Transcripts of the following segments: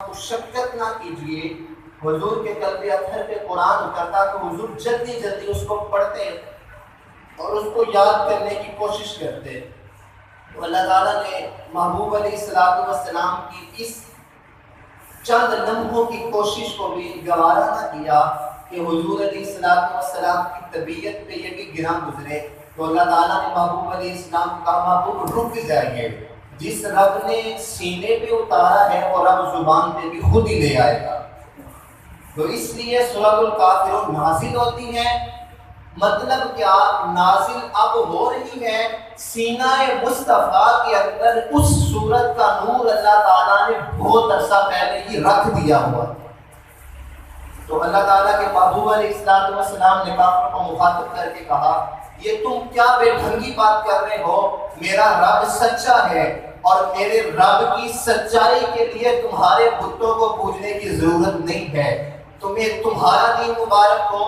مشقت نہ کیجیے. حضور کے قلب اطہر پہ قرآن اترتا تو حضور جلدی جلدی اس کو پڑھتے اور اس کو یاد کرنے کی کوشش کرتے. تو اللہ تعالیٰ نے محبوب علیہ السلام کی اس چند لمحوں کی کوشش کو بھی گوارا نہ کیا کہ حضور علیہ السلام کی طبیعت پہ یہ بھی گراں گزرے. تو اللہ تعالیٰ نے محبوب علیہ السلام کو کہا محبوب رک جائیے، جس رب نے سینے پہ اتارا ہے وہ رب زبان پہ بھی خود ہی لے آئے گا. تو اس لیے سورۃ الکافرون نازل ہوتی ہے. مطلب کیا؟ نازل اب ہو رہی ہے. سینہ مصطفیٰ کے اندر اس سورت کا نور اللہ تعالیٰ نے بہت عرصہ پہلے ہی رکھ دیا ہوا. تو اللہ تعالیٰ کے محبوب علیہ السلام نے کافروں کو مخاطب کر کے کہا یہ تم کیا بے ڈھنگی بات کر رہے ہو؟ میرا رب سچا ہے اور میرے رب کی سچائی کے لیے تمہارے بتوں کو پوجنے کی ضرورت نہیں ہے. تمہیں تمہارا دین مبارک ہو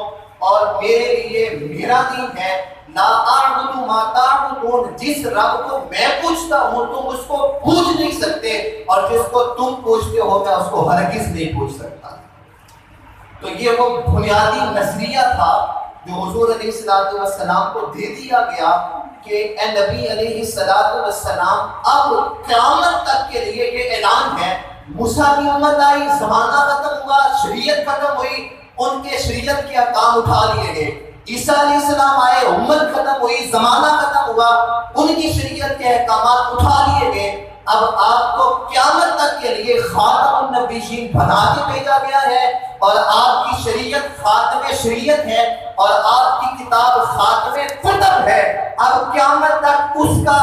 اور میرے لیے میرا دین ہے. لا اعبد ما تعبدون، جس رب کو میں پوجتا ہوں تم اس کو پوج نہیں سکتے، اور جس کو تم پوجتے ہو میں اس کو ہرگز نہیں پوج سکتا. تو یہ وہ بنیادی نظریہ تھا جو حضور علیہ السلام کو دے دیا گیا کہ اے نبی علیہ السلام اب قیامت تک کے لیے یہ اعلان ہے. موسیٰ کی امت آئی، زمانہ ختم ہوا، شریعت ختم ہوئی، ان کے شریعت کے احکام اٹھا لیے گئے. عیسیٰ علیہ السلام آئے، امت ختم ہوئی، زمانہ ختم ہوا، ان کی شریعت کے احکامات اٹھا لیے گئے. اب آپ کو قیامت تک کے لیے خاتم النبیین بنا کے بھیجا گیا ہے، اور آپ کی شریعت خاتم شریعت ہے، اور آپ کی کتاب خاتم کتب ہے. اب قیامت تک اس کا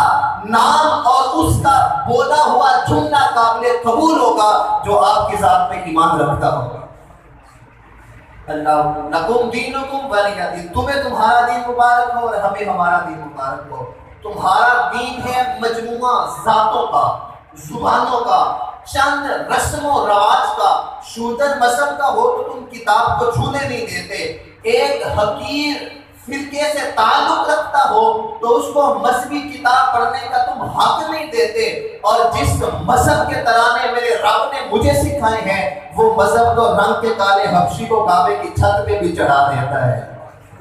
نام اور اس کا بولا ہوا جملہ قابل قبول ہوگا جو آپ کی ذات پہ ایمان رکھتا ہوگا. اللہ لکم دینکم ولی دین، تمہیں تمہارا دین مبارک ہو اور ہمیں ہمارا دین مبارک ہو. تمہارا دین ہے مجموعہ ذاتوں کا، زبانوں کا، چند رسم و رواج کا. شودر مذہب کا ہو تو تم کتاب کو چھونے نہیں دیتے. ایک حقیر فرقے سے تعلق رکھتا ہو تو اس کو مذہبی کتاب پڑھنے کا تم حق نہیں دیتے. اور جس مذہب کے ترانے میرے رب نے مجھے سکھائے ہیں وہ مذہب تو رنگ کے کالے حبشی کو کعبے کی چھت پہ بھی چڑھا دیتا ہے.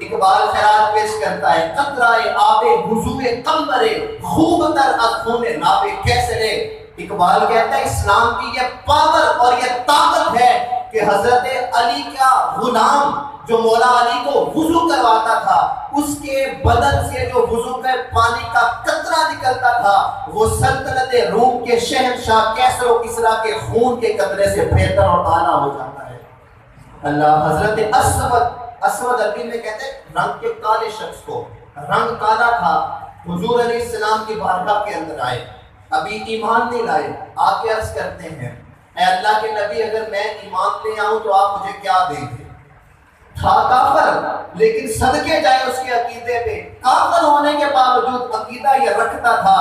اقبال خیرات پیش کرتا ہے قطرائے آب وضوء قمر خوب تر از خون ناب کیسرے. اقبال کہتا ہے اسلام کی یہ پاور اور یہ طاقت ہے کہ حضرت علی کا غلام جو مولا علی کو وضو کرواتا تھا اس کے بدن سے جو وضو کا پانی کا قطرہ نکلتا تھا وہ سلطنت روم کے شہنشاہ کیسر و کسریٰ کے خون کے قطرے سے بہتر اور اعلیٰ ہو جاتا ہے. اللہ حضرت اسود عربی میں کہتے ہیں رنگ کے کالے شخص کو، رنگ کالا تھا، حضور علیہ السلام کی بارگاہ کے اندر آئے، ابھی ایمان نہیں لائے، آ کے عرض کرتے ہیں اے اللہ کے نبی اگر میں ایمان لے آؤں تو آپ مجھے کیا دیں گے؟ تھا کافر لیکن صدقے جائے اس کے عقیدے پہ، کافر ہونے کے باوجود عقیدہ یہ رکھتا تھا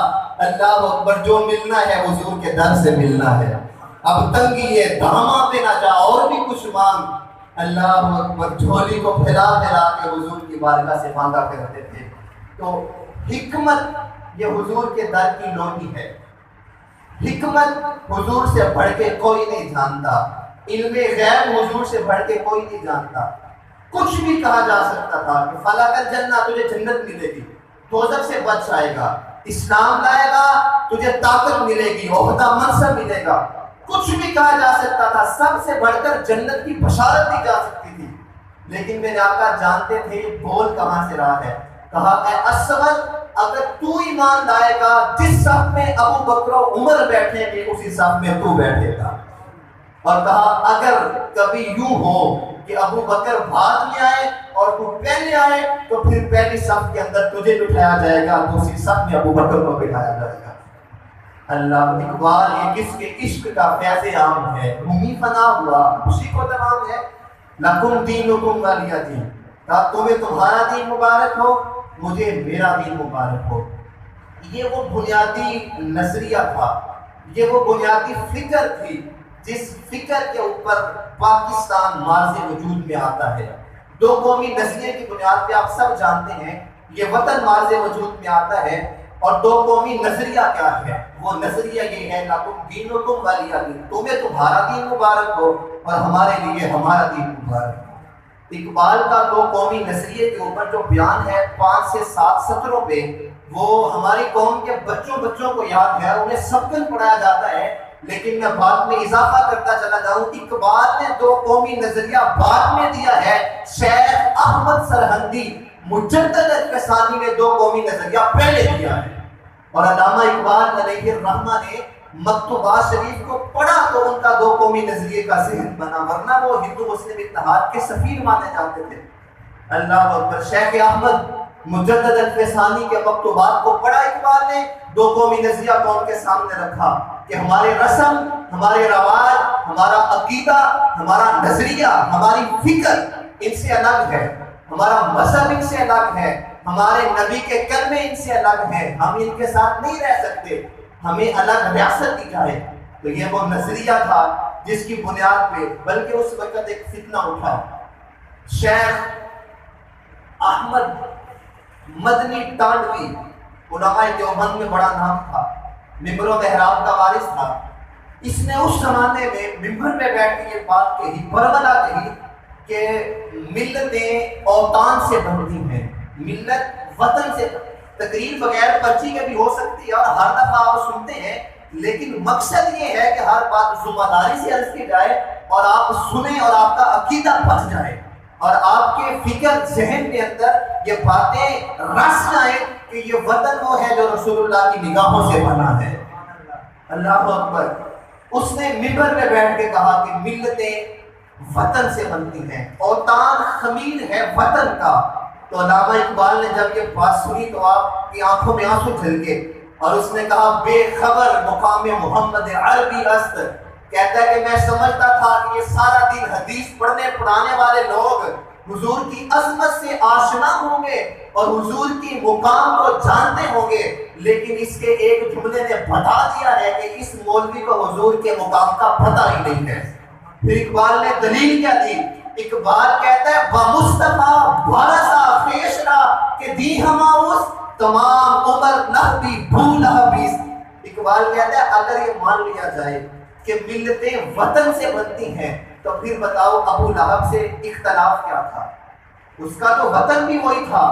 اللہ اکبر جو ملنا ہے حضور کے در سے ملنا ہے. اب تنگی ہے دھاما پہ نہ جا اور بھی کچھ مانگ. اللہ اکبر جھولی کو پھیلا پھیلا کے حضور کی بارگاہ سے مانگا کرتے تھے. تو حکمت یہ حضور کے در کی لوٹی ہے. حکمت حضور سے بڑھ کے کوئی نہیں جانتا، علم غیب حضور سے بڑھ کے کوئی نہیں جانتا. کچھ بھی کہا جا سکتا تھا کہ فلاں جنت تجھے جنت ملے گی، دوزخ سے بچ جائے گا، اسلام لائے گا تجھے طاقت ملے گی، عہدہ منصب ملے گا. کچھ بھی کہا جا سکتا تھا، سب سے بڑھ کر جنت کی بشارت دی جا سکتی تھی. لیکن میرے آقا جانتے تھے بول کہاں سے رہا ہے. کہا اے اسود اگر تو ایمان لائے گا جس صف میں ابو بکر و عمر بیٹھیں گے اسی صف میں تو بیٹھے گا. اور کہا اگر کبھی یوں ہو کہ ابو بکر بعد میں آئے اور تو پہلے آئے تو پھر پہلی صف کے اندر تجھے بٹھایا جائے گا، دوسری صف میں ابو بکر کو بٹھایا جائے گا. اللہ اقبال یہ کس کے عشق کا فیض عام ہے. رومی فنا ہوا اسی کو تمام ہے. لکم دینکم ولی دین، کہا تمہیں تمہارا دین مبارک ہو مجھے میرا دین مبارک ہو. یہ وہ بنیادی نظریہ تھا، یہ وہ بنیادی فکر تھی جس فکر کے اوپر پاکستان ماض وجود میں آتا ہے. دو قومی نظریے کی بنیاد پہ آپ سب جانتے ہیں یہ وطن ماض وجود میں آتا ہے. اور دو قومی نظریہ کیا ہے؟ وہ نظریہ یہ ہے لکم دینکم ولی دین، تمہیں تمہارا دین مبارک ہو اور ہمارے لیے ہمارا دین مبارک ہو۔ اقبال کا دو قومی نظریے کے اوپر جو بیان ہے 5 سے 7 سطروں پہ، وہ ہماری قوم کے بچوں کو یاد ہے، انہیں سبقن پڑھایا جاتا ہے، لیکن میں بعد میں اضافہ کرتا چلا جاؤں، اقبال نے دو قومی نظریہ بعد میں دیا ہے، شیخ احمد سرہندی مجدد الفسانی نے دو قومی نظریہ پہلے دیا ہے۔ اور علامہ اقبال علیہ الرحمہ نے مکتوبات شریف کو پڑھا تو ان کا دو قومی نظریے کا ذہن بنا، ورنہ وہ ہندو مسلم اتحاد کے سفیر مانے جاتے تھے۔ اللہ اکبر۔ شیخ احمد مجدد الفسانی کے مکتوبات کو پڑھا اقبال نے، دو قومی نظریہ قوم کے سامنے رکھا کہ ہمارے رسم، ہمارے رواج، ہمارا عقیدہ، ہمارا نظریہ، ہماری فکر ان سے الگ ہے، ہمارا مذہب ان سے الگ ہے، ہمارے نبی کے کلمے ان سے الگ ہیں، ہم ان کے ساتھ نہیں رہ سکتے، ہمیں الگ ریاست دی جائے۔ تو یہ وہ نظریہ تھا جس کی بنیاد پہ، بلکہ اس وقت ایک فتنہ اٹھا، شیخ احمد مدنی ٹانڈوی علماء دیوبند میں بڑا نام تھا، ممبر و محراب کا وارث تھا، اس نے اس زمانے میں ممبر میں بیٹھ کے یہ بات کہی، برملا کہی کہ ملتیں اوطان سے بنتی ہیں، ملت وطن سے، تقریر بغیر پرچی کے بھی ہو سکتی ہے اور ہر دفعہ آپ سنتے ہیں، لیکن مقصد یہ ہے کہ ہر بات ذمہ داری سے عرض کی جائے اور آپ سنیں اور آپ کا عقیدہ پچ جائے اور آپ کے فکر ذہن کے اندر یہ باتیں رس جائیں کہ یہ وطن وہ ہے جو رسول اللہ کی نگاہوں سے بنا ہے۔ اللہ اکبر۔ اس نے ممبر میں بیٹھ کے کہا کہ ملتیں وطن سے بنتی ہیں، اوطان خمیر ہے وطن کا۔ تو علامہ اقبال نے جب یہ بات سنی تو آپ کی آنکھوں میں آنسو جھلکے اور اس نے کہا بے خبر مقام محمد عربی است، کہتا ہے کہ میں سمجھتا تھا کہ یہ سارا دن حدیث پڑھانے والے لوگ حضور کی عظمت سے آشنا ہوں گے اور حضور کی مقام کو جانتے ہوں گے، لیکن اس کے ایک جملے نے بتا دیا ہے کہ اس مولوی کو حضور کے مقام کا پتہ ہی نہیں ہے۔ پھر اقبال نے دلیل کیا دی؟ اقبال کہتا ہے بمصطفیٰ بھرسا فیشرا کہ دی ہماؤس تمام عمر لہبی بھول حبیس۔ اقبال کہتا ہے اگر یہ مان لیا جائے کہ ملتیں وطن سے بنتی ہیں تو پھر بتاؤ ابو لہب سے اختلاف کیا تھا؟ اس کا تو وطن بھی وہی تھا،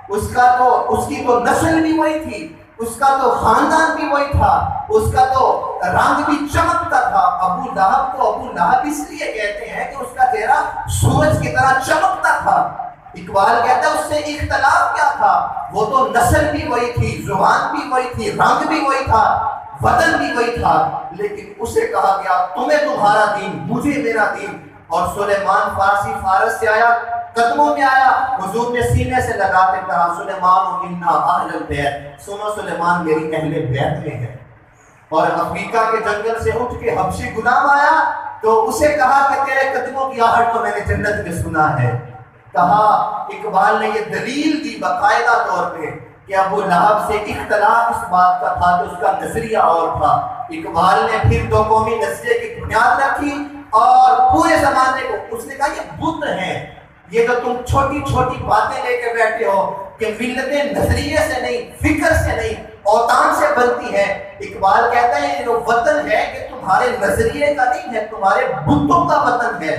اس کی تو نسل بھی وہی تھی، اس کا تو خاندان بھی وہی تھا، اس کا تو رنگ بھی چمکتا تھا۔ ابو لہب کو ابو لہب اس لیے کہتے ہیں کہ اس کا چہرہ سورج کی طرح چمکتا تھا۔ اقبال کہتا ہے اس سے اختلاف کیا تھا؟ وہ تو نسل بھی وہی تھی، زبان بھی وہی تھی، رنگ بھی وہی تھا، وطن بھی وہی تھا، لیکن اسے کہا گیا تمہیں تمہارا دین، مجھے میرا دین۔ اور سلیمان فارسی فارس سے آیا، قدموں میں آیا، حضور نے سینے سے لگا کے کہا سلیمان منا اہل البیت، سنو سلیمان میری اہل بیت میں ہے۔ اور افریقہ کے جنگل سے اٹھ کے حبشی غلام آیا تو اسے کہا کہ تیرے قدموں کی آہٹ کو میں نے جنت میں سنا ہے۔ کہا اقبال نے یہ دلیل دی باقاعدہ طور پہ کہ ابو لہب سے اختلاف اس بات کا تھا کہ اس کا نظریہ اور تھا۔ اقبال نے پھر دو قومی نظریے کی بنیاد رکھی اور پورے زمانے کو اس نے کہا یہ بت ہیں، یہ جو تم چھوٹی چھوٹی باتیں لے کے بیٹھے ہو کہ ملتیں نظریے سے نہیں، فکر سے نہیں، اوطان سے بنتی ہیں۔ اقبال کہتا ہے یہ جو وطن ہے کہ تمہارے نظریے کا نہیں ہے، تمہارے بتوں کا وطن ہے۔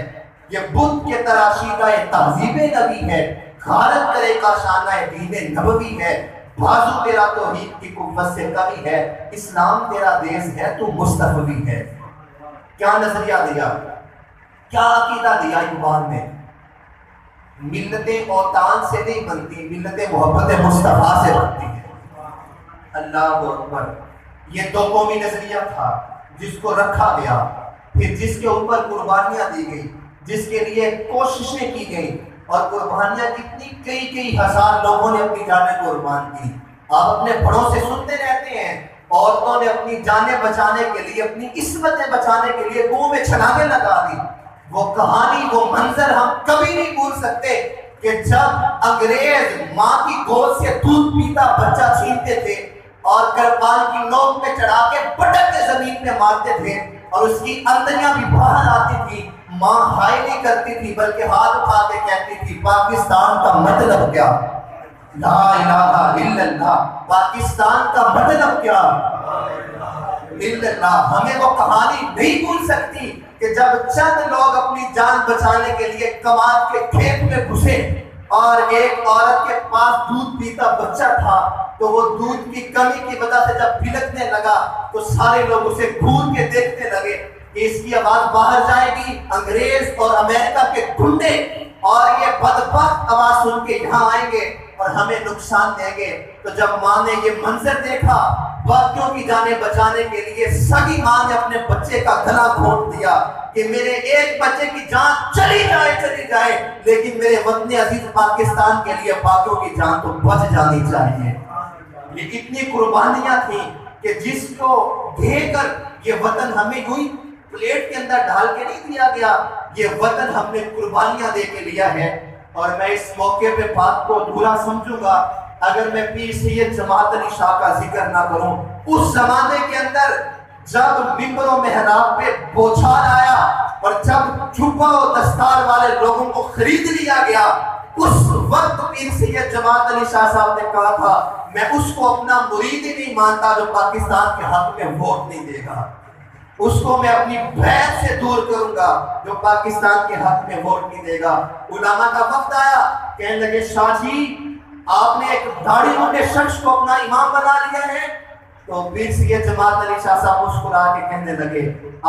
یہ بت کے تراشیدہ تہذیب نبی ہے، غارت کرے کا شانہ دین نبوی ہے، بازو تیرا توحید کی قوت سے قوی ہے، اسلام تیرا دیس ہے تو مصطفی ہے۔ کیا نظریہ دیا، کیا عقیدہ دیا اقبال نے؟ ملتیں اوطان سے نہیں بنتی، ملتیں محبت مصطفیٰ سے بنتی ہیں۔ اللہ اکبر۔ یہ دو قومی نظریہ تھا جس کو رکھا گیا، پھر جس کے اوپر قربانیاں دی گئی، جس کے لیے کوششیں کی گئی، اور قربانیاں کتنی، کئی ہزار لوگوں نے اپنی جانیں قربان کی۔ آپ اپنے بڑوں سے سنتے رہتے ہیں عورتوں نے اپنی جانیں بچانے کے لیے، اپنی عصمتیں بچانے کے لیے کنویں میں چھلانگیں لگا دی۔ وہ کہانی، وہ منظر ہم کبھی نہیں بھول سکتے کہ جب انگریز ماں کی گود سے دودھ پیتا بچہ چھینتے تھے اور کرپان کی نوک پہ چڑھا کے پٹک کے زمین پہ مارتے تھے اور اس کی اندریاں بھی باہر آتی تھی، ماں ہائے نہیں کرتی تھی بلکہ ہاتھ اٹھا کے کہتی تھی پاکستان کا مطلب کیا؟ لا الہ الا اللہ۔ پاکستان کا مطلب کیا؟ الا اللہ۔ ہمیں وہ کہانی نہیں بھول سکتی کہ جب چند لوگ اپنی جان بچانے کے لیے کماد کے کھیت میں گھسے اور ایک عورت کے پاس دودھ پیتا بچہ تھا، تو وہ دودھ کی کمی کی وجہ سے جب بلکنے لگا تو سارے لوگ اسے گھور کے دیکھنے لگے کہ اس کی آواز باہر جائے گی، انگریز اور امریکہ کے گنڈے اور یہ بدبخت آواز سن کے یہاں آئیں گے اور ہمیں نقصان دیں گے۔ تو جب ماں نے یہ منظر دیکھا، باقیوں کی جانیں بچانے کے لیے سگی ماں نے اپنے بچے کا گلا گھونٹ دیا کہ میرے ایک بچے کی جان چلی جائے لیکن میرے وطن عزیز پاکستان کے لیے باقیوں کی جان تو بچ جانی چاہیے۔ یہ اتنی قربانیاں تھیں کہ جس کو دے کر یہ وطن ہمیں یوں ہی پلیٹ کے اندر ڈال کے نہیں دیا گیا، یہ وطن ہم نے قربانیاں دے کے لیا ہے۔ اور میں اس موقع پہ بات کو ادھورا سمجھوں گا اگر میں پیر سید جماعت علی شاہ کا ذکر نہ کروں۔ اس زمانے کے اندر جب ممبر و محراب پہ بوچھار آیا اور جب جھبا و دستار والے لوگوں کو خرید لیا گیا، اس وقت پیر سید جماعت علی شاہ صاحب نے کہا تھا میں اس کو اپنا مرید ہی نہیں مانتا جو پاکستان کے حق میں ووٹ نہیں دے گا، اس کو میں اپنی بیعت سے دور کروں گا جو پاکستان کے حق میں ووٹ نہیں دے گا۔ علماء کا وقت آیا، کہنے لگے شاہ جی آپ نے ایک داڑھی موٹے شخص کو اپنا امام بنا لیا ہے۔ تو پیر سید جماعت علی شاہ صاحب مسکرا کے کہنے لگے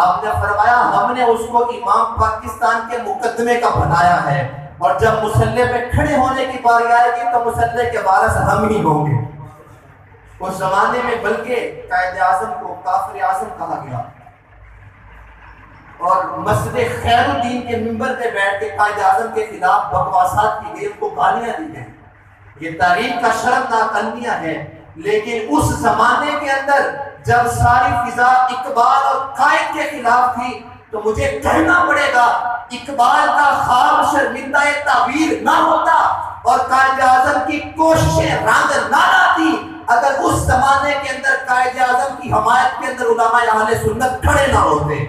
آپ نے فرمایا ہم نے اس کو امام پاکستان کے مقدمے کا بنایا ہے، اور جب مسلح پہ کھڑے ہونے کی باری آئے گی تو مسلح کے وارث ہم ہی ہوں گے۔ اس زمانے میں بلکہ قائد اعظم کو کافر اعظم کہا گیا، اور مسجد خیر الدین کے منبر پہ بیٹھ کے قائد اعظم کے خلاف بکواسات کی گئی، ان کو گالیاں دی گئیں۔ یہ تاریخ کا شرمناک المیہ ہے، لیکن اس زمانے کے اندر جب ساری فضا اقبال اور قائد کے خلاف تھی تو مجھے کہنا پڑے گا اقبال کا خواب شرمندہ تعبیر نہ ہوتا اور قائد اعظم کی کوششیں رنگ نہ لاتی اگر اس زمانے کے اندر قائد اعظم کی حمایت کے اندر علماء اہل سنت کھڑے نہ ہوتے۔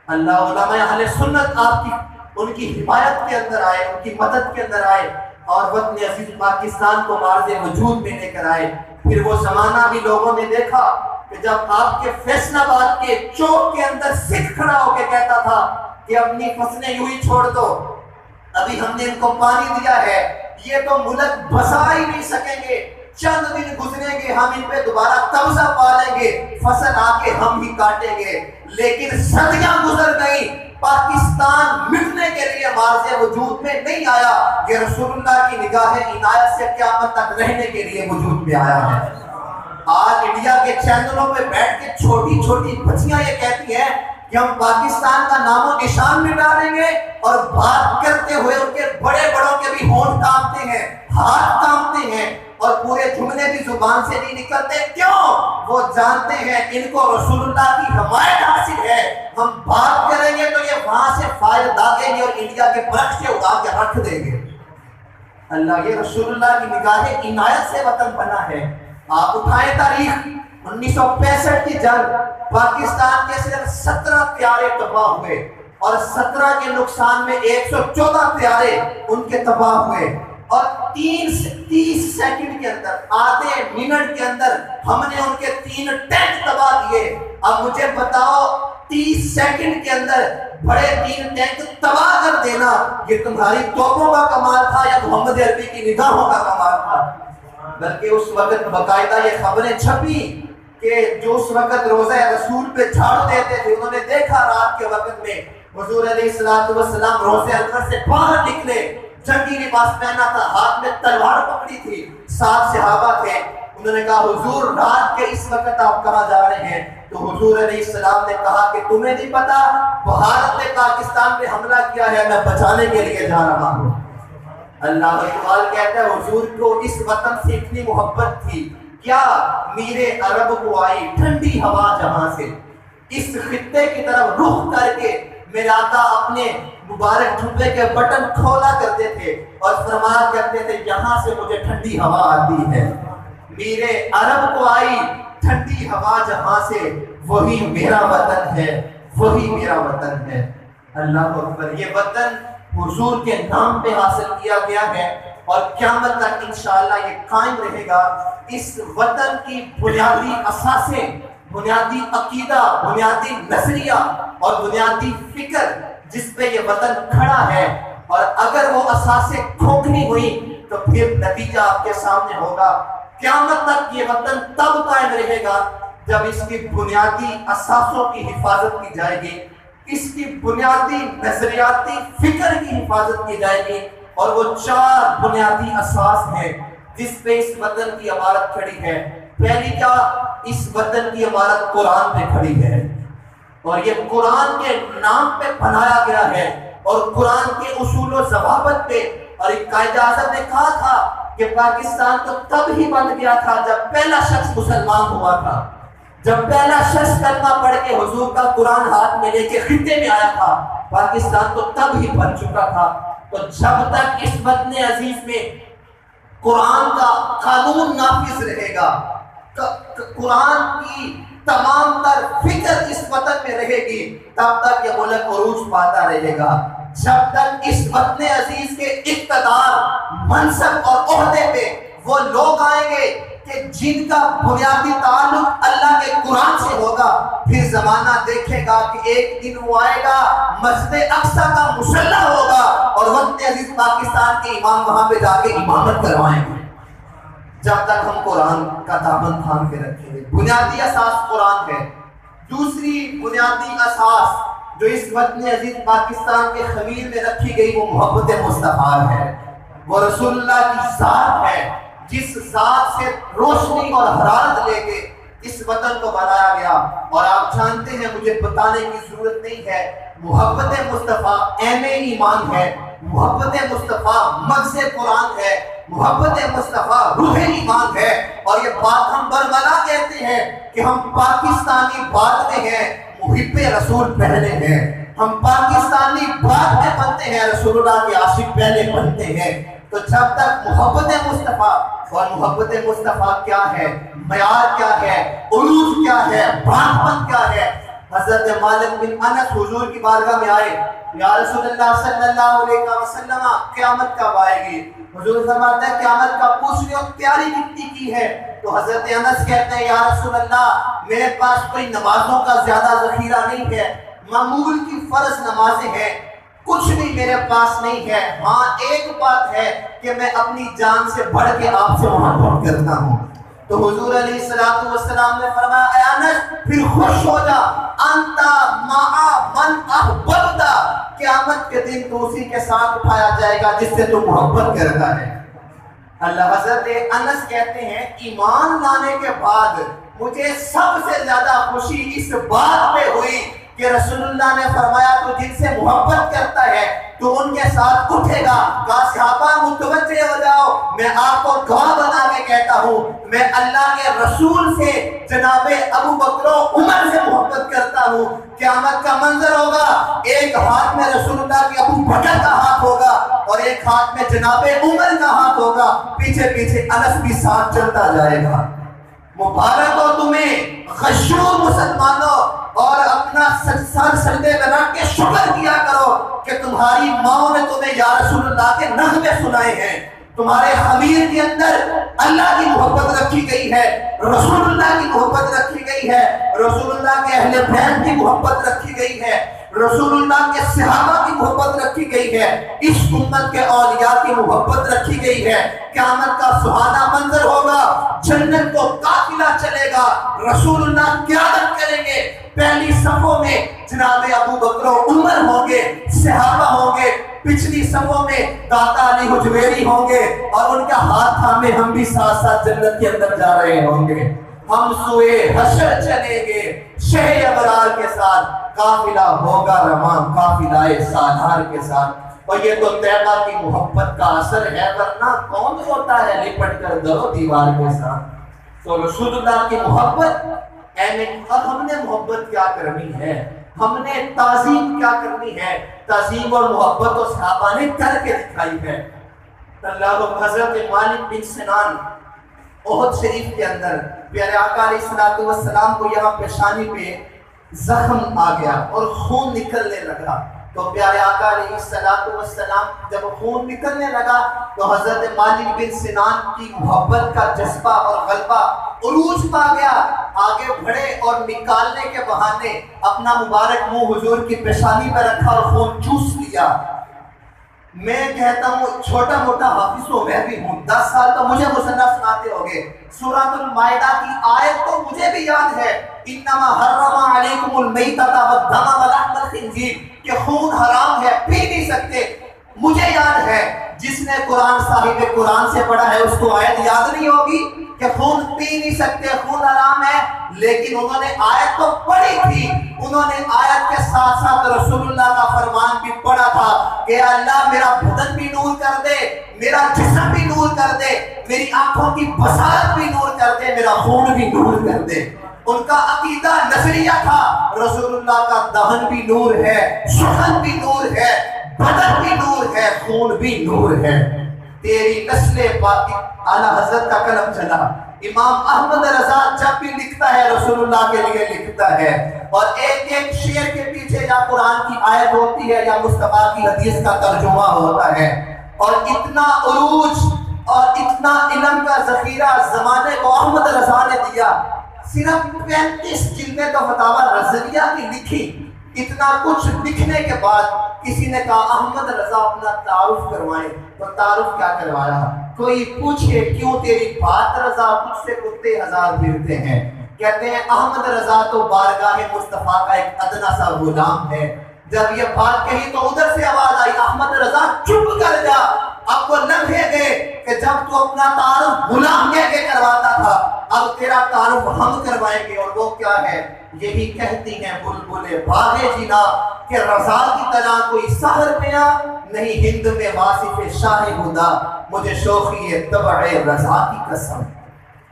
اللہ علماء اہل سنت آپ کی ان کی حمایت کے اندر آئے، ان کی مدد کے اندر آئے اور وطن عزیز پاکستان کو معرض وجود میں لے کر آئے۔ پھر وہ زمانہ بھی لوگوں نے دیکھا کہ جب آپ کے فیصل آباد کے چوک کے اندر سکھ کھڑا ہو کے کہتا تھا کہ اپنی فصلیں یوں ہی چھوڑ دو، ابھی ہم نے ان کو پانی دیا ہے، یہ تو ملک بسا ہی نہیں سکیں گے، چند دن گزریں گے ہم ان پہ دوبارہ قبضہ پا لیں گے، فصل آ کے ہم ہی کاٹیں گے۔ لیکن صدیاں گزر گئی، پاکستان مٹنے کے لیے معرض وجود میں نہیں آیا، یہ رسول اللہ کی نگاہ عنایت سے قیامت تک رہنے کے لیے وجود میں آیا ہے۔ آج انڈیا کے چینلوں پہ بیٹھ کے چھوٹی چھوٹی بچیاں یہ کہتی ہیں کہ ہم پاکستان کا نام و نشان مٹا دیں گے، اور بات کرتے ہوئے ان کے بڑے بڑوں کے بھی ہونٹ کانپتے ہیں، ہاتھ کانپتے ہیں، اور پورے جملے بھی زبان سے نہیں نکلتے۔ کیوں؟ وہ جانتے ہیں ان کو رسول اللہ کی حمایت حاصل ہے، ہم بات کریں گے تو یہ وہاں سے فائل داغیں گے اور انڈیا کے برق سے اڑا کے رکھ دیں گے۔ اللہ یہ رسول اللہ کی نگاہ عنایت سے وطن بنا ہے۔ آپ اٹھائیں تاریخ 1965 کی جنگ، پاکستان کے صرف 17 طیارے تباہ ہوئے اور 17 کے نقصان میں 114 طیارے ان کے تباہ ہوئے، اور 30 سیکنڈ کے اندر، آدھے منٹ کے اندر ہم نے ان کے 3 ٹینک تباہ کیے۔ اب مجھے بتاؤ 30 سیکنڈ کے اندر بڑے 3 ٹینک تباہ کر دینا یہ تمہاری توپوں کا کمال تھا یا محمد عربی کی نگاہوں کا کمال تھا؟ بلکہ اس وقت باقاعدہ یہ خبریں چھپی کہ جو اس وقت روزہ رسول پہ جھاڑو دیتے تھے انہوں نے دیکھا رات کے وقت میں حضور علیہ السلام روزہ انور سے باہر نکلے، جنگی لباس پہنا تھا، ہاتھ میں تلوار پکڑی تھی، 7 صحابہ تھے۔ انہوں نے کہا حضور رات کے اس وقت آپ کہاں جا رہے ہیں؟ تو حضور علیہ السلام نے کہا کہ تمہیں نہیں پتا بھارت نے پاکستان پہ حملہ کیا ہے، میں بچانے کے لیے جا رہا ہوں۔ اللہ اقبال کہتا ہے حضور کو اس وطن سے اتنی محبت تھی، کیا میرے عرب کو آئی ٹھنڈی ہوا جہاں سے، اس خطے کی طرف رخ کر کے میرے آقا اپنے مبارک جھبے کے بٹن کھولا کرتے تھے اور فرمایا کرتے تھے یہاں سے مجھے ٹھنڈی ہوا آتی ہے، میرے عرب کو آئی ٹھنڈی ہوا جہاں سے، وہی میرا وطن ہے، وہی میرا وطن ہے۔ اللہ اکبر۔ یہ وطن حضور کے نام پہ حاصل کیا گیا ہے، اور قیامت تک انشاءاللہ یہ قائم رہے گا۔ اس وطن کی بنیادی اثاثے، بنیادی عقیدہ، بنیادی نظریہ اور بنیادی فکر جس پہ یہ وطن کھڑا ہے، اور اگر وہ اثاثے کھوکھلی ہوئی تو پھر نتیجہ آپ کے سامنے ہوگا۔ قیامت تک یہ وطن تب قائم رہے گا جب اس کی بنیادی اثاثوں کی حفاظت کی جائے گی، اس کی بنیادی نظریاتی فکر کی حفاظت کی جائے گی، اور وہ 4 بنیادی اساس ہیں جس پہ اس وطن کی عمارت کھڑی ہے۔ پہلی کیا؟ اس وطن کی عمارت قرآن پہ کھڑی ہے، اور یہ قرآن کے نام پہ بنایا گیا ہے، اور قرآن کے اصول و ضوابط پہ۔ اور ایک قائد اعظم نے کہا تھا کہ پاکستان تو تب ہی بن گیا تھا جب پہلا شخص مسلمان ہوا تھا، جب پہلا شخص کلمہ پڑھ کے حضور کا قرآن ہاتھ میں لے کے خطے میں آیا تھا، پاکستان تو تب ہی بن چکا تھا۔ تو جب تک اس وطن عزیز میں قرآن کا قانون نافذ رہے گا، قرآن کی تمام تر فکر اس وطن میں رہے گی، تب تک یہ ملک عروج پاتا رہے گا۔ جب تک اس وطن عزیز کے اقتدار، منصب اور عہدے پہ وہ لوگ آئیں گے کہ جن کا بنیادی تعلق اللہ کے قرآن سے ہوگا، پھر زمانہ دیکھے گا کہ ایک دن وہ آئے گا، مسجد اقصی کا مسلح ہوگا اور وطن عزیز پاکستان کے امام وہاں پہ جا کے امامت کروائیں گے۔ جب تک ہم قرآن کا دامن تھام کے رکھیں گے، بنیادی اساس قرآن ہے۔ دوسری بنیادی اساس جو اس وطن عزیز پاکستان کے خمیر میں رکھی گئی وہ محبت مصطفیٰ ہے، وہ رسول اللہ کی ذات ہے، جس ذات سے روشنی اور حرارت لے کے اس وطن کو بنایا گیا۔ اور آپ جانتے ہیں، مجھے بتانے کی ضرورت نہیں ہے، محبت مصطفیٰ عین ایمان ہے، محبت مصطفیٰ مغز قرآن ہے، محبت مصطفیٰ روح ایمان ہے۔ اور یہ بات ہم برملا کہتے ہیں کہ ہم پاکستانی بعد میں ہیں، محب رسول پہلے ہیں۔ ہم پاکستانی بعد میں بنتے ہیں، رسول اللہ کے عاشق پہلے بنتے ہیں۔ تو جب تک محبت مصطفیٰ، اور محبت مصطفیٰ کیا ہے، معیار کیا ہے، عروج کیا ہے، بھاگپن کیا ہے۔ حضرت مالک بن انس حضور کی بارگاہ میں آئے، یا رسول اللہ صلی اللہ علیہ وسلم قیامت کب آئے گی؟ حضور فرماتے ہیں قیامت کا پوچھ رہے ہو، تیاری کتنی کی ہے؟ تو حضرت انس کہتے ہیں یا رسول اللہ میرے پاس کوئی نمازوں کا زیادہ ذخیرہ نہیں ہے، معمول کی فرض نمازیں ہیں، کچھ بھی میرے پاس نہیں ہے۔ ہاں ایک بات ہے کہ میں اپنی جان سے بڑھ کے آپ سے محبت کرتا ہوں۔ تو حضور علیہ الصلوۃ والسلام نے فرمایا اے انس پھر خوش ہو جا، انت مع من احببت، قیامت کے دن تو اسی کے ساتھ اٹھایا جائے گا جس سے تو محبت کرتا ہے۔ اللہ حضرت انس کہتے ہیں ایمان لانے کے بعد مجھے سب سے زیادہ خوشی اس بات پہ ہوئی کہ رسول اللہ نے فرمایا تو جن سے محبت کرتا ہے تو ان کے ساتھ اٹھے گا۔ کہا صحابہ متوجہ ہو جاؤ، میں آپ کو گواہ بنا کے کہتا ہوں، میں اللہ کے رسول سے جناب ابو بکر و عمر سے محبت کرتا ہوں۔ قیامت کا منظر ہوگا، ایک ہاتھ میں رسول اللہ کے ابو بکر کا ہاتھ ہوگا اور ایک ہاتھ میں جناب عمر کا ہاتھ ہوگا، پیچھے پیچھے انس بھی ساتھ چلتا جائے گا۔ مبارک ہو تمہیں غشور مسلمانوں، اور اپنا سر سجدے میں رکھ کے شکر کیا کرو کہ تمہاری ماں نے تمہیں یا رسول اللہ کے نغمے سنائے ہیں، تمہارے خمیر کے اندر اللہ کی محبت رکھی گئی ہے، رسول اللہ کی محبت رکھی گئی ہے، رسول اللہ کے اہل بیت کی محبت رکھی گئی ہے، رسول اللہ کے صحابہ کی محبت رکھی گئی ہے، اس امت کے اولیاء کی محبت رکھی گئی ہے۔ قیامت کا سہانا منظر ہوگا، جنت کو قافلہ چلے گا، رسول اللہ قیادت کریں گے، پہلی صفوں میں جناب ابو بکر و عمر ہوں گے، صحابہ ہوں گے، پچھلی صفوں میں داتا علی حجویری ہوں گے، اور ان کا ہاتھ تھامے ہم بھی ساتھ ساتھ جنت کے اندر جا رہے ہوں گے۔ ہم سوئے حشر چلیں گے شہ ابرار کے ساتھ، قافلہ ہوگا رواں قافلہ سالار کے ساتھ۔ اور یہ تو طیبہ کی محبت کا اثر ہے، ورنہ کون ہوتا ہے لپٹ کر در و دیوار کے ساتھ۔ تو رسول اللہ کی محبت، اور ہم نے محبت کیا کرنی ہے، ہم نے تعظیم کیا کرنی ہے۔ تعظیم اور محبت تو صحابہ نے کر کے دکھائی ہے۔ اللہ حضرت مالک بن سنان احد شریف کے اندر پیارے آقا علیہ الصلوۃ والسلام کو یہاں پیشانی پہ زخم آ گیا اور خون نکلنے لگا، تو پیارے آقا علیہ السلام جب خون نکلنے لگا تو حضرت مالک بن سنان کی محبت کا جذبہ اور غلبہ عروج پا گیا، آگے بڑھے اور نکالنے کے بہانے اپنا مبارک منہ حضور کی پیشانی پر رکھا اور خون چوس لیا۔ میں کہتا ہوں چھوٹا موٹا حافظ تو میں بھی ہوں، 10 سال تو مجھے مصنف سناتے ہوگے، سورۃ المائدہ کی آیت تو مجھے بھی یاد ہے، انما حرم علیکم المیتۃ والدم ولحم الخنزیر، کہ خون حرام ہے، پی نہیں سکتے۔ مجھے یاد ہے، جس نے قرآن صاحب قرآن سے پڑھا ہے اس کو آیت یاد نہیں ہوگی کہ خون پی نہیں سکتے، خون حرام ہے، لیکن انہوں نے آیت تو پڑھی تھی، انہوں نے آیت کے ساتھ ساتھ رسول اللہ کا فرمان بھی پڑھا تھا کہ اللہ میرا بدن بھی نور کر دے، میرا جسم بھی نور کر دے، میری آنکھوں کی بصارت بھی نور کر دے، میرا خون بھی نور کر دے۔ ان کا عقیدہ نظریہ تھا رسول اللہ کا دہن بھی نور ہے، سخن بھی نور ہے، بدن بھی نور ہے، خون بھی نور ہے۔ تیری نسل پاکی، اعلیٰ حضرت کا قلم چلا، امام احمد رضا جب بھی لکھتا ہے رسول اللہ کے لیے لکھتا ہے، اور ایک ایک شعر کے پیچھے یا قرآن کی آیت ہوتی ہے یا مصطفیٰ کی حدیث کا ترجمہ ہوتا ہے، اور اتنا عروج اور اتنا علم کا ذخیرہ زمانے کو احمد رضا نے دیا۔ صرف 35 جلدیں تو فتاوی رضویہ کی لکھی، اتنا کچھ لکھنے کے بعد کسی نے کہا احمد رضا اپنا تعارف کروائیں، تو تعارف کیا کروایا؟ کوئی پوچھے کیوں تیری بات رضا تجھ سے کتے ہزار پھرتے ہیں، کہتے ہیں احمد رضا تو بارگاہ مصطفیٰ کا ایک ادنا سا غلام ہے۔ جب یہ بات کہی تو ادھر سے آواز آئی احمد رضا چپ کر جا، اب وہ لمحے گئے کہ جب تو اپنا تعارف غلام کہہ کے کرواتا تھا، اب تیرا تعارف ہم کروائیں گے، اور وہ کیا ہے؟ یہی کہتی ہیں بلبلیں باغ جنا کہ رضا کی طرح کوئی سحر پیا نہیں، ہند میں واصف شاہ ہدا، مجھے شوخی طبع رضا کی قسم۔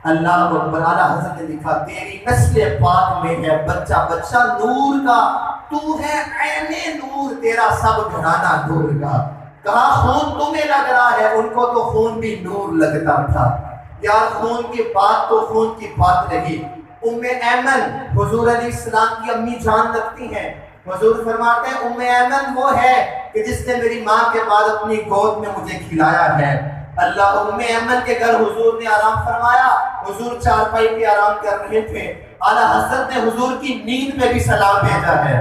اللہ اکبر۔ اعلیٰ حضرت نے لکھا تیری نسل پاک میں ہے بچہ بچہ نور کا، تو ہے عین نور، تیرا سب گھرانہ نور کا۔ کہا خون تمہیں لگ رہا ہے، ان کو تو خون بھی نور لگتا تھا۔ یار خون کی بات تو خون کی بات رہی۔ ام ایمن حضور علیہ السلام کی امی جان لگتی ہیں، حضور فرماتے ہیں ام ایمن وہ ہے کہ جس نے میری ماں کے بعد اپنی گود میں مجھے کھلایا ہے۔ اللہ، ام ایمن کے گھر حضور نے آرام فرمایا، حضور چارپائی پہ آرام کر رہے تھے، اعلیٰ حضرت نے حضور کی نیند میں بھی سلام بھیجا ہے،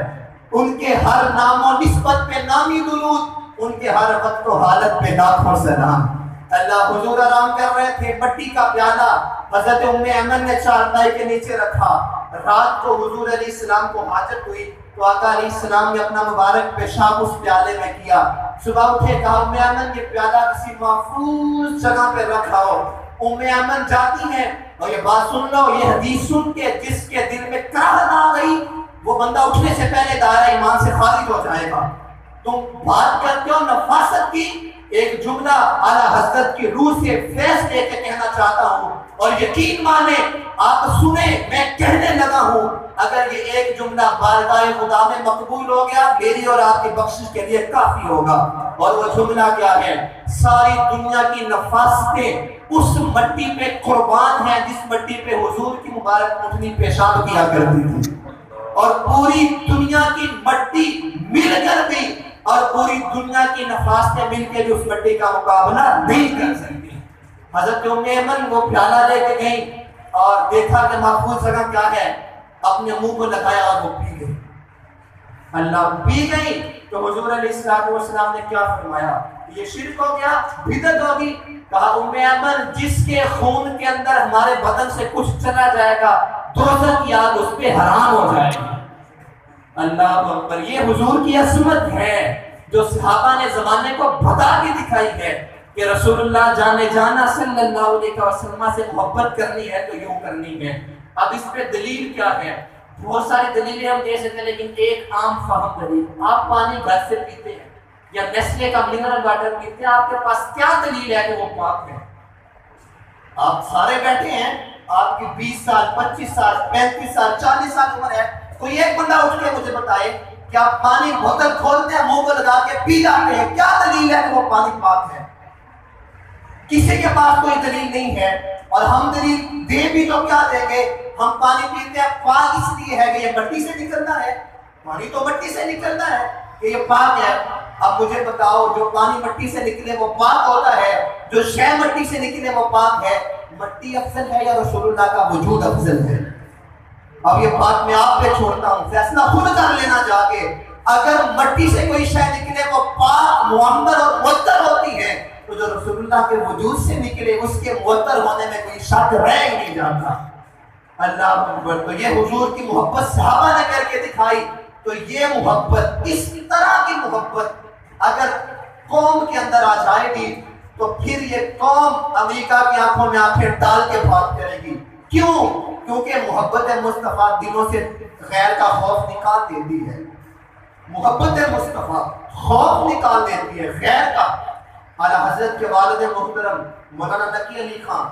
ان کے ہر نام و نسبت پہ نامی درود، ان کے ہر وقت و حالت پہ لاکھوں سلام۔ اللہ، حضور آرام کر رہے تھے، مٹی کا پیالہ حضرت ام ایمن نے چارپائی کے نیچے رکھا۔ رات کو حضور علیہ السلام کو حاجت ہوئی تو آقا علیہ السلام نے اپنا مبارک پیشاب اس پیالے میں کیا۔ صبح اٹھے کہا ام ایمن یہ پیالہ کسی محفوظ جگہ پہ رکھا ہو۔ ام ایمن جاتی ہیں اور یہ بات سن لو، یہ حدیث سن کے جس کے دل میں کراہت آ گئی وہ بندہ اٹھنے سے پہلے دائرہ ایمان سے خارج ہو جائے گا۔ تم بات کرتے ہو نفاست کی، ایک جملہ اعلیٰ حضرت کی روح سے فیض دے کے کہنا چاہتا ہوں، اور یقین مانے آپ سنیں میں کہنے لگا ہوں، اگر یہ ایک جملہ بارگاہ خدا میں مقبول ہو گیا میری اور آپ کی بخشش کے لیے کافی ہوگا۔ اور وہ جملہ کیا ہے؟ ساری دنیا کی نفاستیں اس مٹی پہ قربان ہیں جس مٹی پہ حضور کی مبارک اٹھنی پیشاب کیا کرتی تھی، اور پوری دنیا کی مٹی مل کر بھی اور پوری دنیا کی نفاستیں مل کے بھی اس مٹی کا مقابلہ نہیں کر سکتی۔ حضرت ام ایمن وہ پیالہ لے کے گئی اور دیکھا کہ محفوظ جگہ کیا ہے، اپنے منہ کو لگایا اور وہ پی گئی۔ اللہ، پی گئی تو حضور علیہ السلام نے کیا فرمایا؟ یہ شرک ہو گیا، بدعت ہوگی۔ کہا ام ایمن جس کے خون کے اندر ہمارے بدن سے کچھ چلا جائے گا دوزخ کی آگ اس پہ حرام ہو جائے گی۔ اللہ اکبر۔ یہ حضور کی عظمت ہے جو صحابہ نے زمانے کو بتا کے دکھائی ہے کہ رسول اللہ جانے جانا صلی اللہ علیہ وسلم سے محبت کرنی ہے تو یوں کرنی ہے۔ اب اس پہ دلیل کیا ہے؟ بہت ساری دلیلیں ہم دے سکتے ہیں، لیکن ایک عام فہم دلیل، آپ پانی گھر سے پیتے ہیں یا نیسلے کا منرل واٹر پیتے ہیں، آپ کے پاس کیا دلیل ہے کہ وہ پاک ہے؟ آپ سارے بیٹھے ہیں، آپ کی 20 سال 25 سال 35 سال 40 سال عمر ہے، کوئی ایک بندہ اٹھ کے مجھے بتائے کہ آپ پانی بوتل کھولتے ہیں منہ کو لگا کے پی جاتے ہیں، کیا دلیل ہے کہ وہ پانی پاک ہے؟ کسی کے پاس کوئی دلیل نہیں ہے، اور ہم دلیل دے بھی تو کیا دیں گے؟ ہم پانی پیتے ہیں پاک اس لیے ہے کہ یہ مٹی سے نکلنا ہے، پانی تو مٹی سے نکلنا ہے، کہ یہ پاک ہے. اب مجھے بتاؤ جو پانی مٹی سے نکلے وہ پاک ہوتا ہے, جو شے مٹی سے نکلے وہ پاک ہے. مٹی افضل ہے یا رسول اللہ کا وجود افضل ہے؟ اب یہ بات میں آپ پہ چھوڑتا ہوں, فیصلہ خود کر لینا جا کے. اگر مٹی سے کوئی شے نکلے وہ پاک معطر اور معطر ہوتی ہے, تو جو رسول اللہ کے وجود سے نکلے اس کے معطر ہونے میں کوئی شک رہ ہی نہیں جاتا. اللہ اکبر. تو یہ حضور کی محبت صحابہ نے کر کے دکھائی. تو یہ محبت, اس طرح کی محبت اگر قوم کے اندر آ جائے گی تو پھر یہ قوم امریکہ کی آنکھوں میں آنکھیں ڈال کے بات کرے گی. کیوں؟ کیونکہ محبت مصطفیٰ دلوں سے غیر کا خوف نکال دیتی ہے. محبت مصطفیٰ خوف نکال دیتی ہے غیر کا. اعلیٰ حضرت کے والد محترم مولانا نقی علی خان